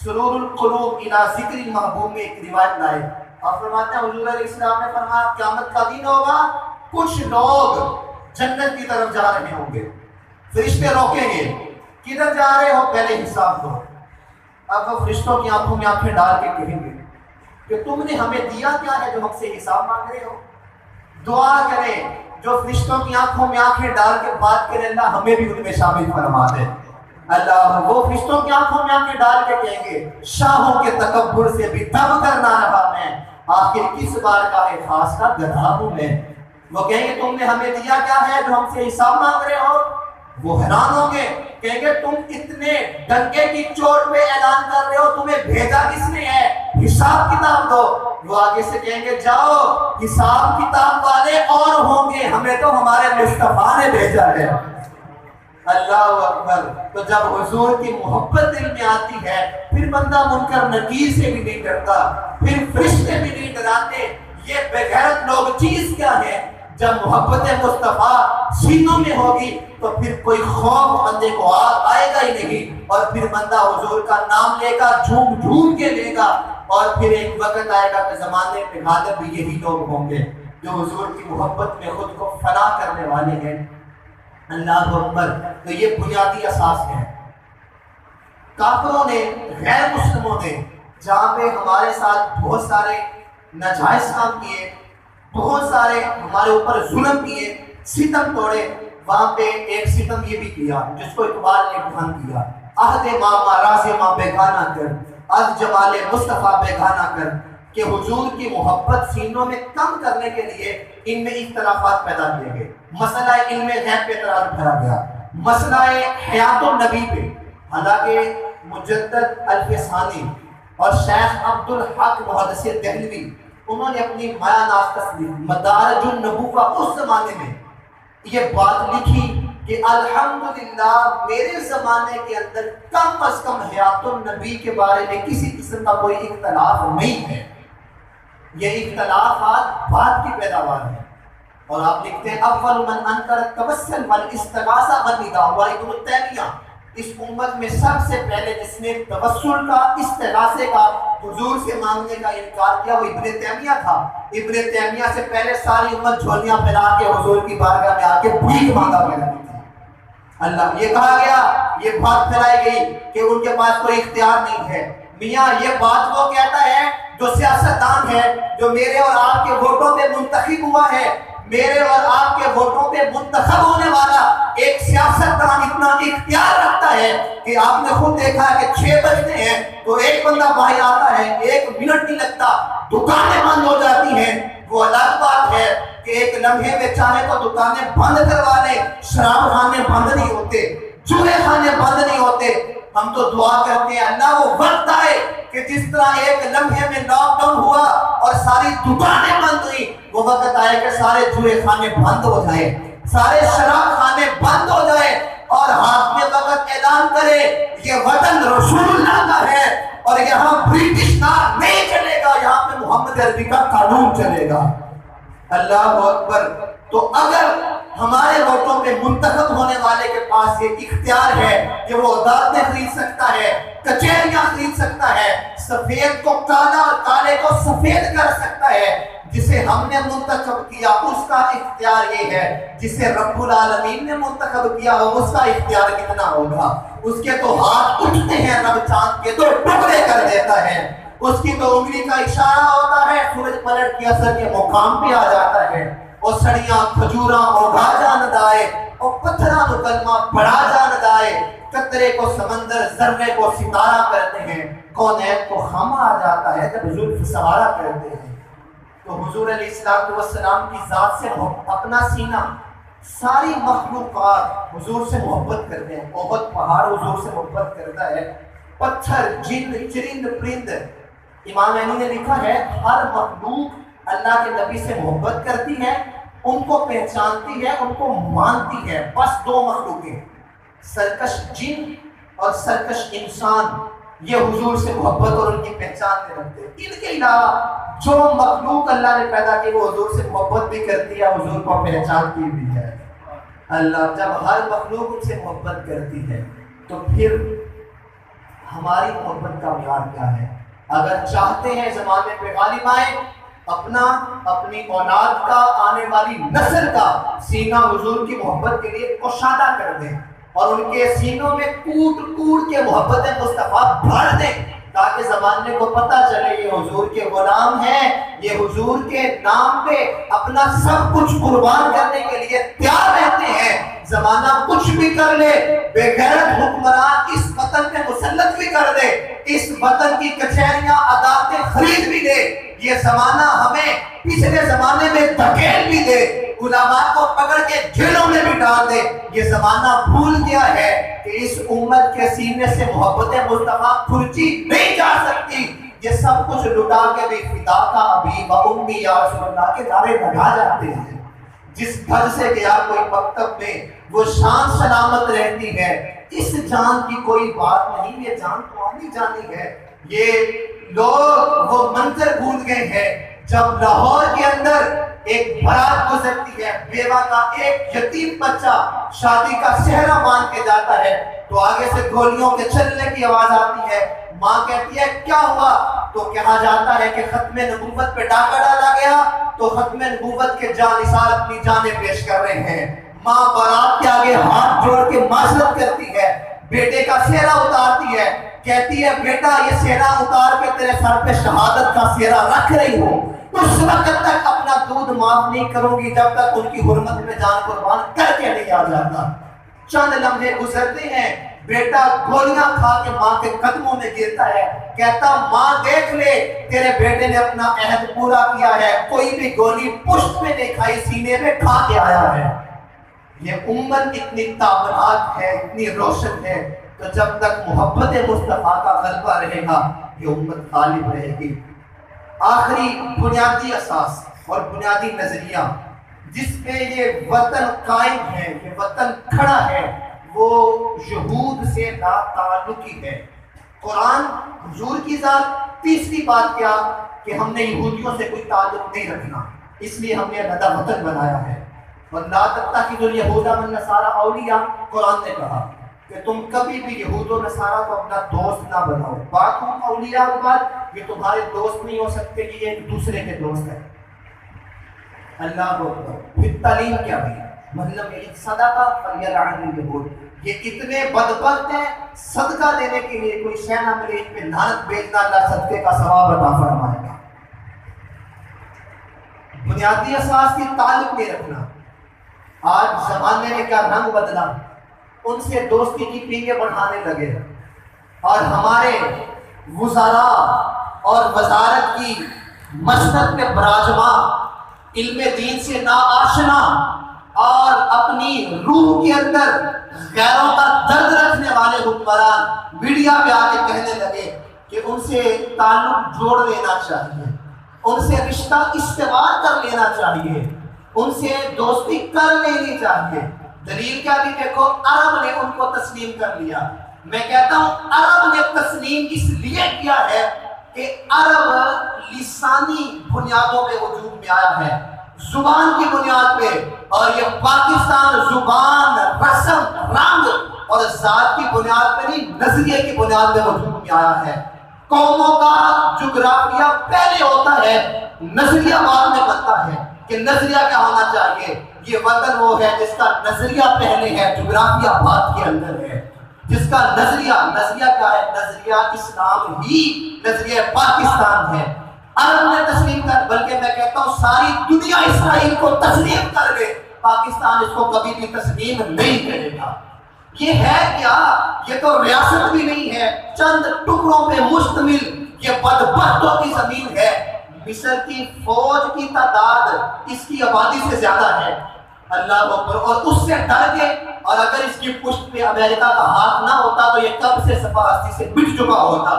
سرور القلوب الی ذکر المحبوب میں ایک روایت لائے. آپ فرماتے ہیں حضور علیہ السلام نے فرمایا قیامت کا دن ہوگا, کچھ لوگ جنت کی طرف جا رہے ہوں گے, فرشتے روکیں گے, کدھر جا رہے ہو, پہلے حساب دو. اب وہ فرشتوں کی آنکھوں میں آنکھیں ڈال کے کہیں گے کہ تم نے ہمیں دیا کیا ہے جو ہم سے حساب مانگ رہے ہو. دعا کریں جو فرشتوں کی آنکھوں میں آنکھیں ڈال کے بات کریں, اللہ ہمیں بھی ان میں شامل فرما دے. اللہ وہ فرشتوں کی آنکھوں میں آنکھیں ڈال کے کہیں گے شاہوں کے تکبر سے بھی تب کرنا رہا میں, آخر کس بار کا خاص کا گدھا ہوں میں. وہ کہیں گے تم نے ہمیں دیا کیا ہے جو ہم سے حساب مانگ رہے ہو. وہ حیران ہوں گے, کہیں گے تم اتنے ڈنکے کی چوٹ پہ اعلان کر رہے ہو, تمہیں بھیجا کس نے ہے, حساب کتاب دو. وہ آگے سے کہیں گے جاؤ حساب کتاب والے اور ہوں گے, ہمیں تو ہمارے مصطفیٰ نے بھیجا ہے. اللہ اکبر. تو جب حضور کی محبت دل میں آتی ہے پھر بندہ منکر نکیر سے بھی نہیں ڈرتا, پھر فرشتے بھی نہیں ڈراتے. یہ بے غیرت لوگ چیز کیا ہے؟ جب محبت مصطفیٰ سینوں میں ہوگی تو پھر کوئی خوف بندے کو آئے گا ہی نہیں, اور پھر بندہ حضور کا نام لے گا, جھوم جھوم کے لے گا. اور پھر ایک وقت آئے گا کہ زمانے میں غالب بھی یہی لوگ ہوں گے جو حضور کی محبت میں خود کو فنا کرنے والے ہیں. اللہ اکبر. تو یہ بنیادی اساس ہے. کافروں نے, غیر مسلموں نے جہاں پہ ہمارے ساتھ بہت سارے ناجائز کام کیے, بہت سارے ہمارے اوپر ظلم کیے, ستم توڑے, وہاں پہ ایک ستم یہ بھی کیا جس کو اقبال نے بیان کیا, عہد ماما راز ماں بیگانہ کر, از جمال مصطفیٰ بیگانہ کر. کہ حضور کی محبت سینوں میں کم کرنے کے لیے ان میں اختلافات پیدا کیے گئے. مسئلہ علم غیب پہ اعتراض بھرا گیا, مسئلہ حیات النبی پہ. حالانکہ مجدد الفسانی اور شیخ عبدالحق محدث دہلوی انہوں نے اپنی مایا ناز تصنیف مدارج النبوہ اس زمانے میں یہ بات لکھی کہ الحمدللہ میرے زمانے کے اندر کم از کم حیات النبی کے بارے میں کسی قسم کا کوئی اختلاف نہیں ہے. یہ اختلافات بعد کی پیداوار ہے. اور آپ لکھتے ہیں اول من انکر التوسل والاستغاثہ والنداء ہوا ابن تیمیہ. اس امت میں سب سے پہلے جس نے توسل کا, استغاثے کا, حضور سے مانگنے کا انکار کیا وہ ابن تیمیہ تھا. ابن تیمیہ سے پہلے ساری امت جھولیاں پھیلا کے حضور کی بارگاہ میں آ کے بھیک مانگا کرتی تھی. اللہ یہ کہا گیا, یہ بات پھیلائی گئی کہ ان کے پاس کوئی اختیار نہیں ہے. میاں یہ بات وہ کہتا ہے جو سیاستدان ہے, جو میرے اور آپ کے ووٹوں پہ منتخب ہوا ہے. میرے اور آپ کے ووٹوں پہ منتخب ہونے والا ایک سیاستدان اتنا اختیار رکھتا ہے کہ آپ نے خود دیکھا ہے کہ 6 بجتے ہیں تو ایک بندہ باہر آتا ہے, 1 منٹ نہیں لگتا, دکانیں بند ہو جاتی ہیں. وہ الگ بات ہے کہ ایک لمحے میں چاہے تو دکانیں بند کروا لیں, شراب خانے بند نہیں ہوتے, جوئے خانے بند نہیں ہوتے. ہم تو دعا کرتے ہیں اللہ وہ وقت آئے کہ جس طرح ایک لمحے میں لاک ڈاؤن ہوا اور ساری دکانیں بند ہوئی, وہ وقت آئے کہ سارے جوئے خانے بند ہو جائے, سارے شراب خانے بند ہو جائے, اور ہاتھ میں وقت اعلان کرے یہ وطن رسول اللہ کا ہے اور یہاں برٹش راج نہیں چلے گا, یہاں پہ محمد عربی کا قانون چلے گا. اللہ اکبر. تو اگر ہمارے ووٹوں پہ منتخب ہونے والے کے پاس یہ اختیار ہے کہ وہ عدالتیں خرید سکتا ہے, کچہریاں خرید سکتا ہے, سفید کو کالا اور کالے کو سفید کر سکتا ہے, جسے ہم نے منتخب کیا اس کا اختیار یہ ہے, جسے رب العالمین نے منتخب کیا ہو اس کا اختیار کتنا ہوگا. اس کے تو ہاتھ اٹھتے ہیں, رب چاند کے تو ٹکڑے کر دیتا ہے, اس کی تو انگلی کا اشارہ ہوتا ہے, سورج پلٹ کے اثر کے مقام پہ آ جاتا ہے. اور سڑیاں کھجوراں اگا جان دائے اور پتھراں نو کلمہ پڑھا جان دائے قطرے کو سمندر ذرے کو ستارہ کرتے ہیں کونین کو خامہ آ جاتا ہے جب زلف سوارا کرتے ہیں تو حضور علیہ السلام کی ذات سے اپنا سینہ ساری مخلوقات حضور سے محبت کرتے ہیں بہت پہاڑ حضور سے محبت کرتا ہے پتھر جن چرند پرند امام عینی نے لکھا ہے ہر مخلوق اللہ کے نبی سے محبت کرتی ہے ان کو پہچانتی ہے ان کو مانتی ہے بس دو مخلوقیں سرکش جن اور سرکش انسان یہ حضور سے محبت اور ان کی پہچان میں رکھتے ہیں ان کے علاوہ جو مخلوق اللہ نے پیدا کی وہ حضور سے محبت بھی کرتی ہے حضور کو پہچانتی بھی ہے اللہ جب ہر مخلوق ان سے محبت کرتی ہے تو پھر ہماری محبت کا معیار کیا ہے اگر چاہتے ہیں زمانے پہ غالب آئیں اپنی اولاد کا آنے والی نسل کا سینہ حضور کی محبت کے لیے کشادہ کر دیں اور ان کے سینوں میں کوٹ کوٹ کے محبت مصطفیٰ بھر دیں تاکہ زمانے کو پتہ چلے یہ حضور کے غلام ہیں یہ حضور کے نام پہ اپنا سب کچھ قربان کرنے کے لیے تیار رہتے ہیں زمانہ کچھ بھی کر لے بے غیرت حکمران اس وطن میں مسلط بھی کر دے اس وطن کی کچہریاں عدالتیں خرید بھی دے یہ زمانہ ہمیں پچھلے زمانے میں دھکیل بھی دے علماء کو پکڑ کے جیلوں میں بھی ڈال دے یہ زمانہ بھول گیا ہے کہ اس امت کے سینے سے محبت مصطفیٰ کھرچی نہیں جا سکتی یہ سب کچھ لٹا کے بھی فدا کا ابی و امی یا رسول اللہ کے نعرے لگا جاتے ہیں جس گھر سے گیا کوئی مکتب میں وہ شان سلامت رہتی ہے اس جان کی کوئی بات نہیں یہ جان تو آنی جانی ہے یہ لوگ وہ منظر بھول گئے ہیں جب لاہور کے اندر ایک بارات گزرتی ہے بیوہ کا ایک یتیم بچہ شادی کا سہرا مان کے جاتا ہے تو آگے سے گولیوں کے چلنے کی آواز آتی ہے ماں کہتی ہے کیا ہوا تو کہا جاتا ہے کہ ختم نبوت پہ ڈاکہ ڈالا گیا تو ختم نبوت کے جانثار اپنی جانیں پیش کر رہے ہیں ماں بارات کے آگے ہاتھ جوڑ کے معذرت کرتی ہے بیٹے کا سہرا اتارتی ہے کہتی ہے بیٹا یہ سہرا اتار کے تیرے سر پہ شہادت کا سہرا رکھ رہی ہوں اس وقت تک اپنا دودھ معاف نہیں کروں گی جب تک ان کی حرمت میں جان قربان کر کے نہیں آ جاتا چند لمحے گزرتے ہیں بیٹا گولیاں کھا کے ماں کے قدموں میں گرتا ہے کہتا ماں دیکھ لے تیرے بیٹے نے اپنا عہد پورا کیا ہے کوئی بھی گولی پشت میں نہیں کھائی سینے میں کھا کے آیا ہے یہ امت اتنی تابناک ہے اتنی روشن ہے تو جب تک محبت مصطفیٰ کا غلبہ رہے گا یہ امت غالب رہے گی آخری بنیادی اساس اور بنیادی نظریہ جس پہ یہ وطن قائم ہے یہ وطن کھڑا ہے وہ یہود سے لا تعلقی ہے قرآن حضور کی ذات تیسری بات کیا کہ ہم نے یہودیوں سے کوئی تعلق نہیں رکھنا اس لیے ہم نے علیحدہ وطن بنایا ہے اور لا تتخذوا اليهود والنصارى اولیاء قرآن نے کہا کہ تم کبھی بھی یہود و نصارہ کو اپنا دوست نہ بناؤ بات ہوں اولیاء کے بعد یہ تمہارے دوست نہیں ہو سکتے یہ ایک دوسرے کے دوست ہیں اللہ کو پھر تعلیم کیا بھی مطلب یہ صدقہ فلیلعن اليهود یہ اتنے بدبخت ہیں صدقہ دینے کے لیے کوئی شے نہ ملے ان پہ لعنت بھیجنا اللہ صدقے کا ثواب عطا فرمائے گا بنیادی اساس کی تعلق نہیں رکھنا آج زمانے نے کیا رنگ بدلا ان سے دوستی کی پینگیں بڑھانے لگے اور ہمارے وزراء اور وزارت کی مسند میں براجمان علم دین سے ناآشنا اور اپنی روح کے اندر غیروں کا درد رکھنے والے حکمران میڈیا پہ آ کے کہنے لگے کہ ان سے تعلق جوڑ لینا چاہیے ان سے رشتہ استوار کر لینا چاہیے ان سے دوستی کر لینی چاہیے دلیل کیا بھی دیکھو عرب نے ان کو تسلیم کر لیا میں کہتا ہوں عرب نے تسلیم اس لیے کیا ہے کہ عرب لسانی بنیادوں پہ وجود میں آیا ہے زبان کی بنیاد پہ اور یہ پاکستان زبان رسم رنگ اور ذات کی بنیاد پہ نہیں نظریے کی بنیاد پہ وجود میں آیا ہے قوموں کا جغرافیہ پہلے ہوتا ہے نظریہ بعد میں بنتا ہے کہ نظریہ کیا ہونا چاہیے یہ وطن وہ ہے جس کا نظریہ پہلے ہے جغرافیہ بعد کے اندر ہے جس کا نظریہ کیا ہے نظریہ اسلام ہی نظریہ پاکستان ہے عرب نے تسلیم کر، بلکہ میں کہتا ہوں ساری دنیا اسرائیل کو تسلیم کر دے، پاکستان اس کو کبھی بھی تسلیم نہیں کرے گا۔ یہ ہے کیا؟ یہ تو ریاست بھی نہیں ہے، چند ٹکڑوں پہ مشتمل یہ بدبختوں کی زمین ہے۔ مصر کی فوج کی تعداد اس کی آبادی سے زیادہ ہے، اللہ اکبر، اور اس سے ڈر کے، اور اگر اس کی پشت پہ امریکہ کا ہاتھ نہ ہوتا تو یہ کب سے صفحہ ہستی سے مٹ چکا ہوتا،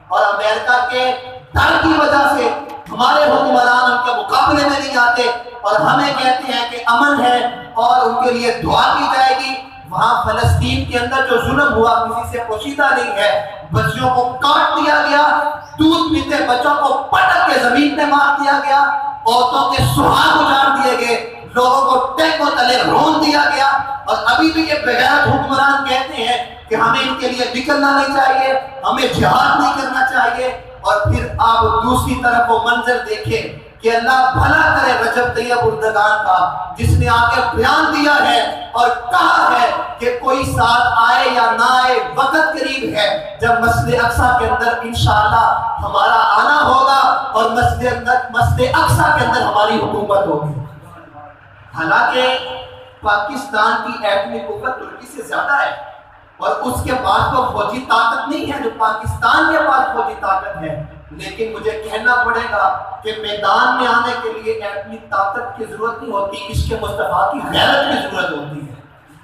اور امریکہ کے ڈر کی وجہ سے ہمارے حکمران ان کے مقابلے میں نہیں آتے اور ہمیں کہتے ہیں کہ امن ہے اور ان کے لیے دعا کی جائے گی۔ وہاں فلسطین کے اندر جو ظلم ہوا کسی سے پوشیدہ نہیں ہے، بچیوں کو کاٹ دیا گیا، دودھ پیتے بچوں کو پٹک کے زمین پہ مار دیا گیا، عورتوں کے سہاگ اجاڑ دیے گئے، لوگوں کو ٹینکوں تلے رون دیا گیا، اور ابھی بھی یہ بغیرت حکمران کہتے ہیں کہ ہمیں ان کے لیے نکلنا نہیں چاہیے، ہمیں جہاد نہیں کرنا چاہیے۔ اور پھر آپ دوسری طرف وہ منظر دیکھیں کہ اللہ بھلا کرے رجب طیب اردگان کا، جس نے آگے بیان دیا ہے اور کہا ہے کہ کوئی ساتھ آئے یا نہ آئے، وقت قریب ہے جب مسجد اقصی کے اندر انشاءاللہ ہمارا آنا ہوگا اور مسجد اقصی کے اندر ہماری حکومت ہوگی۔ حالانکہ پاکستان کی ایٹمی قوت ترکی سے زیادہ ہے، اور اس کے بعد تو فوجی طاقت نہیں ہے جو پاکستان کے پاس فوجی طاقت ہے، لیکن مجھے کہنا پڑے گا کہ میدان میں آنے کے لیے ایٹمی طاقت کی ضرورت نہیں ہوتی، اس کے مصطفیٰ کی غیرت کی ضرورت ہوتی ہے،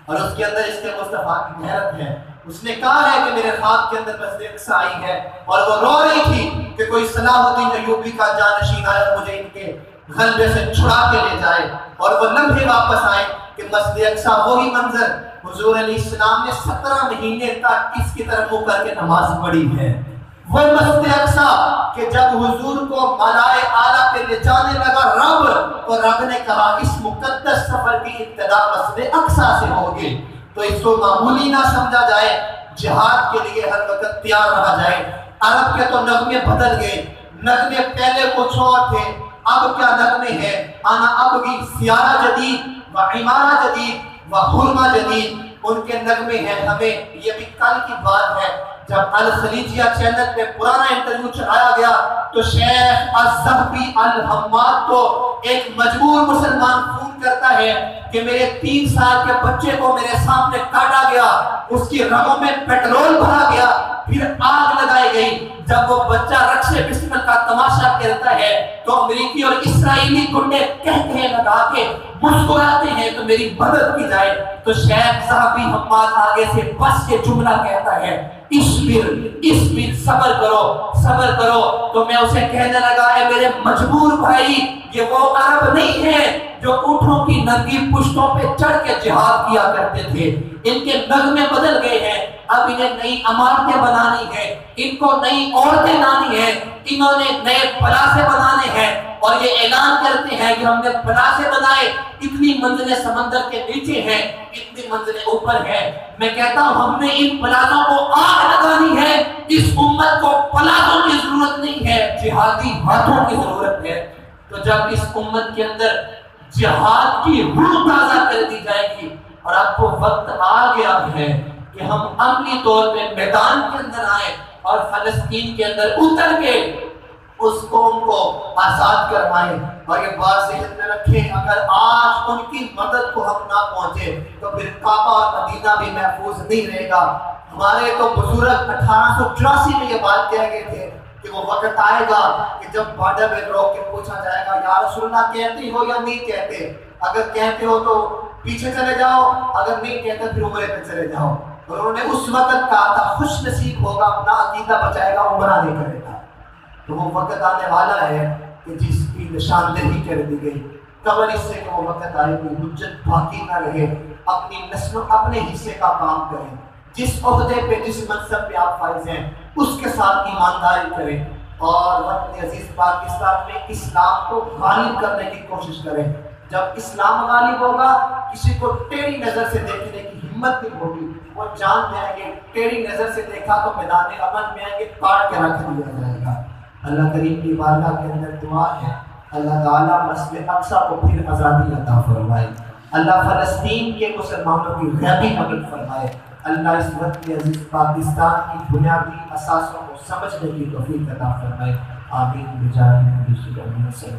اور اس کے اندر اس کے مصطفیٰ کی غیرت ہے۔ اس نے کہا ہے کہ میرے خواب کے اندر مسجد اقصی آئی ہے، اور وہ رو رہی تھی کہ کوئی صلاح الدین ایوبی کا جانشین آئے مجھے ان کے غلبے سے چھڑا کے لے جائے، اور وہ لمحے واپس آئے کہ مسجد اقصی وہی منظر حضور علیہ السلام نے 17 مہینے تک کس کی طرف منہ کر کے نماز پڑھی ہے، وہ مسجد اقصی کہ جب حضور کو ملائے اعلیٰ پہ لے جانے لگا رب، تو رب نے کہا اس مقدس سفر کی ابتدا مسجد اقصی سے ہوگی، تو اس کو معمولی نہ سمجھا جائے، جہاد کے لیے ہر وقت تیار رہا جائے۔ عرب کے تو نغمے بدل گئے، نغمے پہلے کچھ اور تھے، اب کیا نغمے ہیں؟ انا ابغی سیارہ جدید و عمارہ جدید و حرمہ جدید، ان کے نغمے ہیں۔ ہمیں یہ بھی کل کی بات ہے جب الخلیجیہ چینل پہ پرانا انٹرویو چلایا گیا تو شیخ الذہبی الحماد کو ایک مجبور مسلمان فون کرتا ہے کہ میرے 3 سال کے بچے کو میرے سامنے کاٹا گیا، اس کی رگوں میں پیٹرول بھرا گیا، پھر آگ لگائی گئی۔ جب وہ بچہ رقص بسمل کا تماشا کرتا ہے تو امریکی اور اسرائیلی گنڈے کہتے ہیں لگا کے مسکراتے ہیں تو میری مدد کی جائے، تو شیخ صحابی حماد آگے سے بس کے جملہ کہتا ہے اسبر صبر کرو، تو میں اسے کہنے لگا ہے میرے مجبور بھائی، یہ وہ عرب نہیں ہے جو اونٹوں کی ننگی پشتوں پہ چڑھ کے جہاد کیا کرتے تھے، ان کے نغمے بدل گئے ہیں، اب انہیں نئی عمارتیں بنانی ہیں، ان کو نئی عورتیں لانی ہیں، انہوں نے نئے پلاسے بنانے ہیں، اور یہ اعلان کرتے ہیں کہ ہم نے پلاسے بنائے، اتنی منزلیں سمندر کے نیچے ہیں، اتنی منزلیں اوپر ہیں۔ میں کہتا ہوں ہم نے ان پلازوں کو آگ لگانی ہے، اس امت کو پلازوں کی ضرورت نہیں ہے، جہادی ہاتھوں کی ضرورت ہے۔ تو جب اس امت کے اندر جہاد کی روح تازہ کر دی جائے گی، اور اب وہ وقت آ گیا ہے کہ ہم عملی طور پہ میدان کے اندر آئیں اور فلسطین کے اندر اتر کے اس قوم کو آزاد کروائیں، اور یہ بات ذہن میں رکھیں اگر آج ان کی مدد کو ہم نہ پہنچے تو پھر کعبہ اور مدینہ بھی محفوظ نہیں رہے گا۔ ہمارے تو بزرگ 1884 میں یہ بات کہہ گئے تھے کہ وہ وقت آئے گا کہ جب بارڈر میں روک کے پوچھا جائے گا یا رسول اللہ کہتے ہو یا نہیں کہتے، اگر کہتے ہو تو پیچھے چلے جاؤ، اگر نہیں کہتے پھر عمرے پہ چلے جاؤ۔ اور انہوں نے اس وقت کہا تھا خوش نصیب ہوگا اپنا عقیدہ بچائے گا، عمرہ نہیں کرے گا۔ تو وہ وقت آنے والا ہے کہ جس کی نشاندہی کر دی گئی، قبل اس سے کہ وہ وقت آئے کوئی حجت باقی نہ رہے، اپنی نسل اپنے حصے کا کام کریں، جس عہدے پہ جس منصب پہ آپ فائز ہیں اس کے ساتھ ایمانداری کریں، اور وطن عزیز پاکستان میں اسلام کو غالب کرنے کی کوشش کریں۔ جب اسلام غالب ہوگا کسی کو ٹیڑھی نظر سے دیکھنے کی ہمت نہیں ہوگی، وہ جان جائیں گے ٹیڑھی نظر سے دیکھا تو میدان امن میں آئیں گے، کاٹ کے رکھ دیا جائے گا۔ اللہ کریم کی بارگاہ کے اندر دعا ہے اللہ تعالیٰ مسجد اقصی کو پھر آزادی عطا فرمائے، اللہ فلسطین کے مسلمانوں کی غیبی مدد فرمائے، اللہ اس وقت عزیز پاکستان کی بنیادی اساسوں کو سمجھنے کی توفیق عطا فرمائے۔ آمین بجائے یسوع کے نام سے